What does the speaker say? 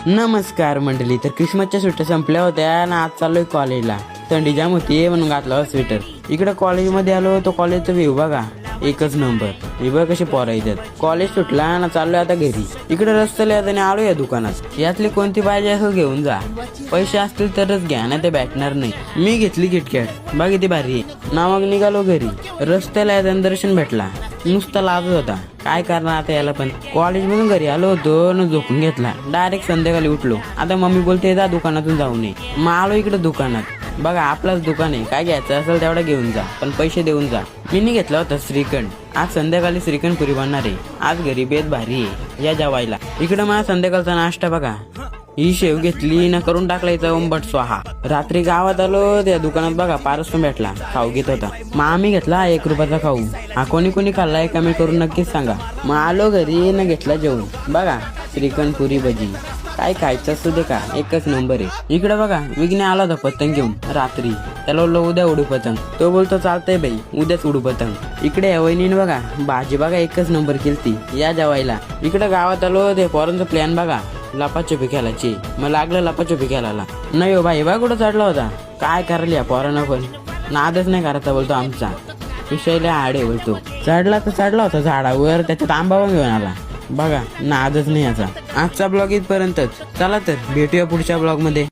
नमस्कार मंडळी. तर क्रिसमसच्या सुट्ट्या संपल्या होत्या ना, आज चाललोय कॉलेजला. थंडी जाम होती म्हणून घातला स्वेटर. इकडे कॉलेजमध्ये आलो तो कॉलेजचा व्ह्यू बघा, एकच नंबर. हे बघ कसे पोरं येतात. कॉलेज सुटला ना, चाललोय आता घरी. इकडे रस्त्याला येताना आलो या दुकानात. यातली कोणती पाहिजे असं घेऊन जा. पैसे असतील तरच घ्या, नाही ते भेटणार नाही. मी घेतली किटकॅट, बघ किती भारी आहे ना. मग निघालो घरी. रस्त्याला येताना दर्शन भेटला, नुसता लाजत होता. काय करणार आता याला. पण कॉलेज मधून घरी आलो होतो न झोपून घेतला. डायरेक्ट संध्याकाळी उठलो. आता मम्मी बोलते जा दुकानातून जाऊ नये. मग आलो इकडे दुकानात. बघा आपलाच दुकान आहे, काय घ्यायचं असेल तेवढा घेऊन जा, पण पैसे देऊन जा. मी घेतला होता श्रीखंड. आज संध्याकाळी श्रीखंड पुरी बनणार आहे. आज घरी बेत भारी आहे, या जेवायला. इकडे माझा संध्याकाळचा नाश्ता बघा. ही शेव घेतली ना, करून टाकला इथं ओंबट स्वाहा. रात्री गावात आलो, त्या दुकानात बघा पारस पण भेटला, खाऊ घेत होता. मग आम्ही घेतला 1 रुपयाचा खाऊ. हा कोणी खाल्लाय कमेंट करून नक्कीच सांगा. मग आलो घरी न घेतला जेवून. बघा श्रीखंड पुरी भजी, काय खायचं असू दे का, एकच नंबर आहे. इकडे बघा विघ्ने आला होता पतंग घेऊन रात्री. त्याला बोललो उद्या उडू पतंग. तो बोलतो चालतंय बाई, उद्याच उडू पतंग. इकडे या वहिनीने बघा भाजी बघा एकच नंबर केलती, या जेवायला. इकडे गावात आलो, ते पोरांचा प्लॅन बघा लपाछपी खेळायची. मग लागलं लपाछपी खेळायला. नाही हो भाई, बा कुठं चढला होता. काय करायला या पोरांना पण नादच नाही करायचा बोलतो आमचा. विषयला आडे बोलतो. चढला तर चढला होता झाडावर, त्याच्यात आंबा पण घेऊन आला. बघा नादच नाही याचा. आजचा ब्लॉग इथपर्यंतच. चला तर भेटूया पुढच्या ब्लॉग मध्ये.